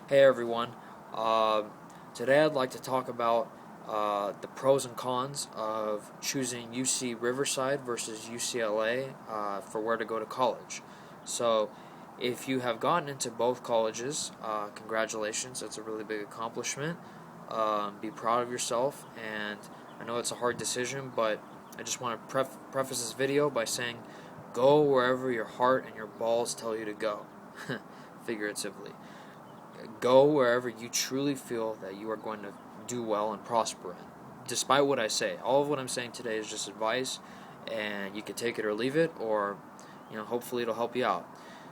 Hey everyone. Today I'd like to talk about the pros and cons of choosing UC Riverside versus UCLA for where to go to college. So, if you have gotten into both colleges, congratulations. That's a really big accomplishment. Be proud of yourself. And I know it's a hard decision, but I just want to preface this video by saying go wherever your heart and your balls tell you to go, figuratively. Go wherever you truly feel that you are going to do well and prosper in. Despite what I say, all of what I'm saying today is just advice, and you can take it or leave it, or hopefully it'll help you out.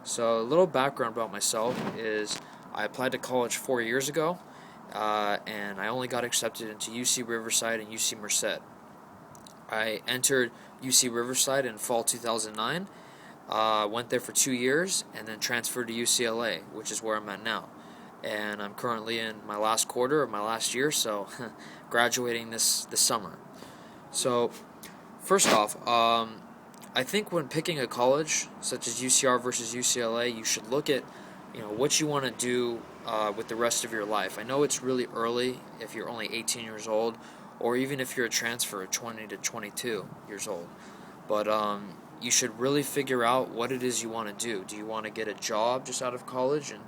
So, a little background about myself is I applied to college 4 years ago, and I only got accepted into UC Riverside and UC Merced. I entered UC Riverside in fall 2009, went there for 2 years, and then transferred to UCLA, which is where I'm at now. And I'm currently in my last quarter of my last year, so graduating this summer. So, first off, I think when picking a college such as UCR versus UCLA, you should look at what you want to do with the rest of your life. I know it's really early if you're only 18 years old, or even if you're a transfer at 20 to 22 years old. But you should really figure out what it is you want to do. Do you want to get a job just out of college and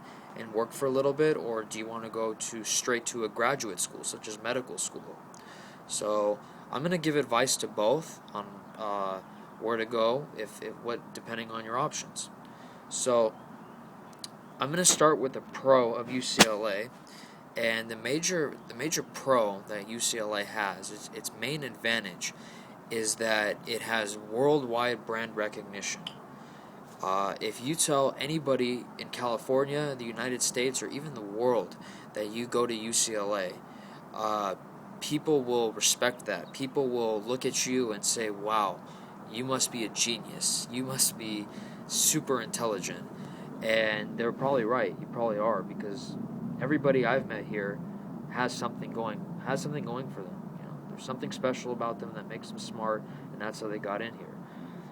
work for a little bit, or do you want to go straight to a graduate school such as medical school? So I'm going to give advice to both on where to go depending on your options. So I'm going to start with the pro of UCLA, and the major pro that UCLA has, its main advantage, is that it has worldwide brand recognition. If you tell anybody in California, the United States, or even the world that you go to UCLA, people will respect that. People will look at you and say, wow, you must be a genius. You must be super intelligent. And they're probably right. You probably are, because everybody I've met here has something going for them. There's something special about them that makes them smart, and that's how they got in here.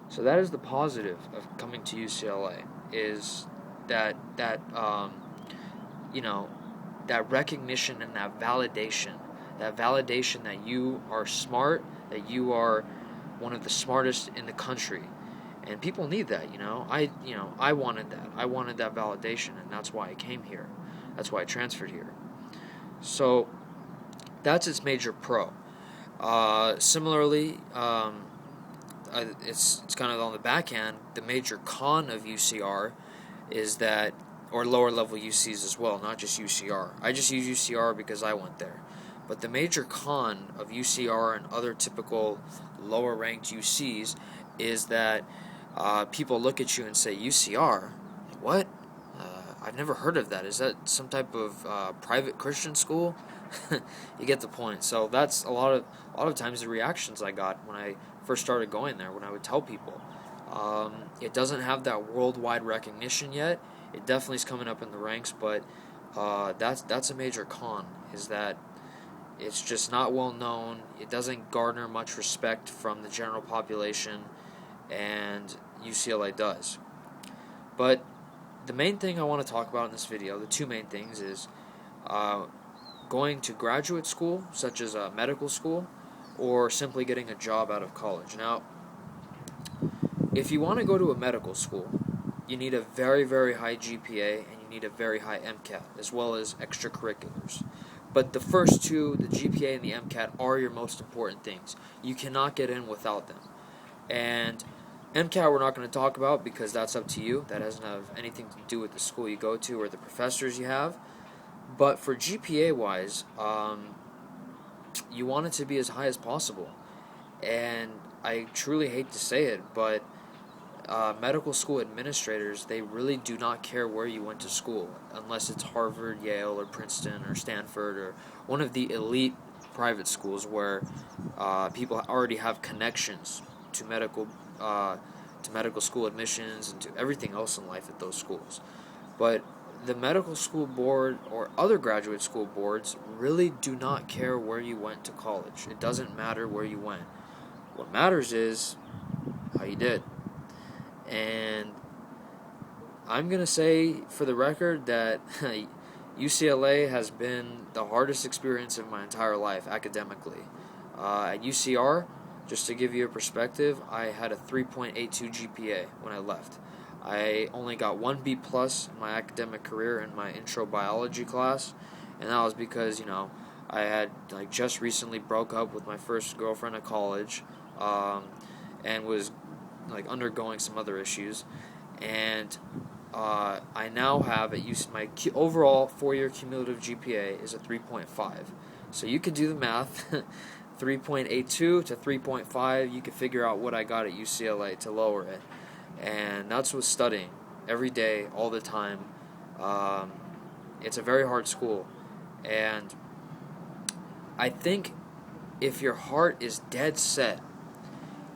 So that is the positive of coming to UCLA, is that that recognition and that validation that you are smart, that you are one of the smartest in the country, and people need that. I wanted that. I wanted that validation, and that's why I came here. That's why I transferred here. So that's its major pro. Similarly, it's kind of on the back end. The major con of UCR is that, or lower level UCs as well, not just UCR. I just use UCR because I went there. But the major con of UCR and other typical lower ranked UCs is that people look at you and say, UCR? What? I've never heard of that. Is that some type of private Christian school? You get the point. So that's a lot of times the reactions I got when I first started going there, when I would tell people. It doesn't have that worldwide recognition yet. It definitely is coming up in the ranks, but that's a major con, is that it's just not well known. It doesn't garner much respect from the general population, and UCLA does. But the main thing I want to talk about in this video, the two main things, is going to graduate school, such as a medical school, or simply getting a job out of college. Now, if you want to go to a medical school, you need a very, very high GPA, and you need a very high MCAT, as well as extracurriculars. But the first two, the GPA and the MCAT, are your most important things. You cannot get in without them. And MCAT we're not going to talk about, because that's up to you. That doesn't have anything to do with the school you go to or the professors you have. But for GPA-wise, you want it to be as high as possible. And I truly hate to say it, but medical school administrators, they really do not care where you went to school, unless it's Harvard, Yale, or Princeton, or Stanford, or one of the elite private schools where people already have connections to medical school admissions and to everything else in life at those schools. But the medical school board or other graduate school boards really do not care where you went to college. It doesn't matter where you went. What matters is how you did. And I'm going to say, for the record, that UCLA has been the hardest experience of my entire life academically. At UCR, just to give you a perspective, I had a 3.82 GPA when I left. I only got one B plus in my academic career in my intro biology class, and that was because I had just recently broke up with my first girlfriend at college, and was undergoing some other issues, and I now have my overall 4-year cumulative GPA is a 3.5. So you could do the math. 3.82 to 3.5, you could figure out what I got at UCLA to lower it. And that's with studying every day, all the time. It's a very hard school. And I think if your heart is dead set,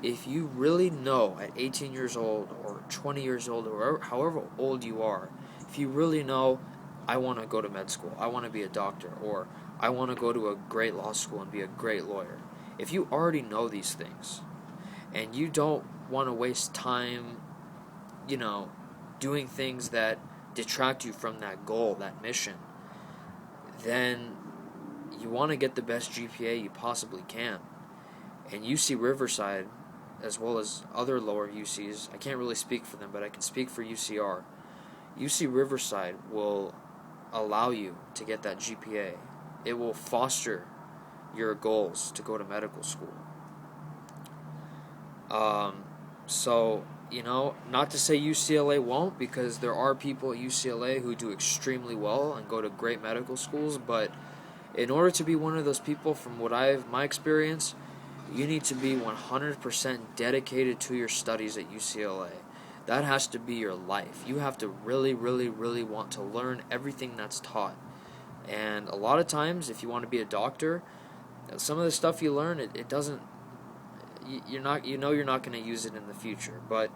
if you really know at 18 years old or 20 years old or however old you are, if you really know, I want to go to med school, I want to be a doctor, or I want to go to a great law school and be a great lawyer. If you already know these things and you don't want to waste time, doing things that detract you from that goal, that mission, then you want to get the best GPA you possibly can. And UC Riverside, as well as other lower UCs, I can't really speak for them, but I can speak for UCR. UC Riverside will allow you to get that GPA. It will foster your goals to go to medical school. So, not to say UCLA won't, because there are people at UCLA who do extremely well and go to great medical schools, but in order to be one of those people, from my experience, you need to be 100% dedicated to your studies at UCLA. That has to be your life. You have to really, really, really want to learn everything that's taught. And a lot of times, if you want to be a doctor, some of the stuff you learn, it doesn't, you're not going to use it in the future. But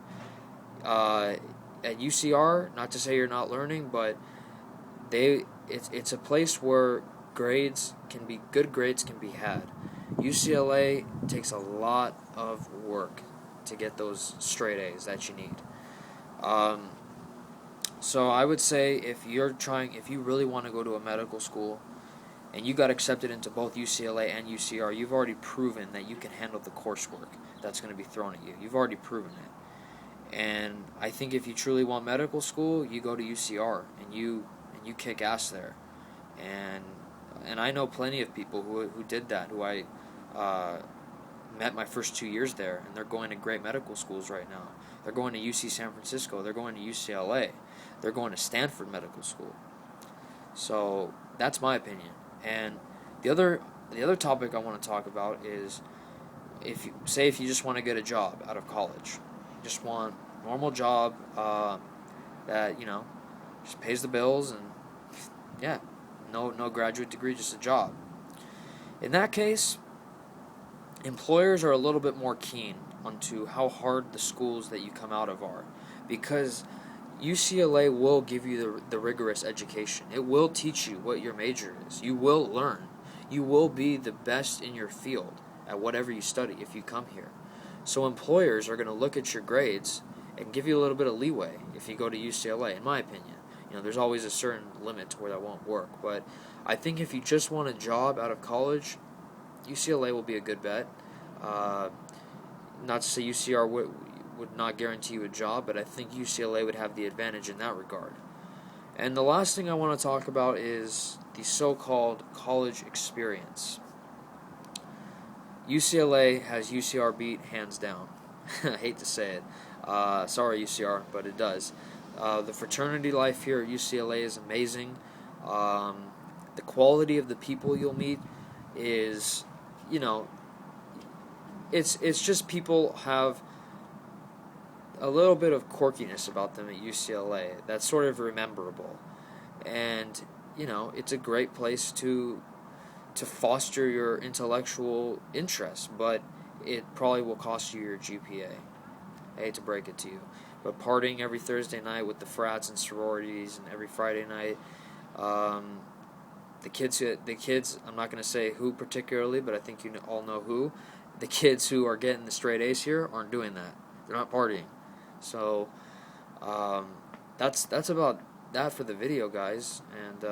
at UCR, not to say you're not learning, but it's a place where good grades can be had. UCLA takes a lot of work to get those straight A's that you need. So I would say if you really want to go to a medical school and you got accepted into both UCLA and UCR, you've already proven that you can handle the coursework that's going to be thrown at you. You've already proven it. And I think if you truly want medical school, you go to UCR and you kick ass there. And I know plenty of people who did that, who I met my first 2 years there, and they're going to great medical schools right now. They're going to UC San Francisco. They're going to UCLA. They're going to Stanford Medical School. So that's my opinion. And the other topic I want to talk about is if you just want to get a job out of college, just want a normal job that just pays the bills, and no graduate degree, just a job. In that case, employers are a little bit more keen onto how hard the schools that you come out of are, because UCLA will give you the rigorous education. It will teach you what your major is. You will learn. You will be the best in your field at whatever you study if you come here. So employers are going to look at your grades and give you a little bit of leeway if you go to UCLA, in my opinion. There's always a certain limit to where that won't work. But I think if you just want a job out of college, UCLA will be a good bet. Not to say UCR would not guarantee you a job, but I think UCLA would have the advantage in that regard. And the last thing I want to talk about is the so-called college experience. UCLA has UCR beat hands down. I hate to say it. Sorry, UCR, but it does. The fraternity life here at UCLA is amazing. The quality of the people you'll meet is, it's just people have a little bit of quirkiness about them at UCLA that's sort of rememberable. And, it's a great place to foster your intellectual interest, but it probably will cost you your GPA. I hate to break it to you. But partying every Thursday night with the frats and sororities, and every Friday night, the kids, I'm not going to say who particularly, but I think you all know who. The kids who are getting the straight A's here aren't doing that. They're not partying. So that's about that for the video, guys. And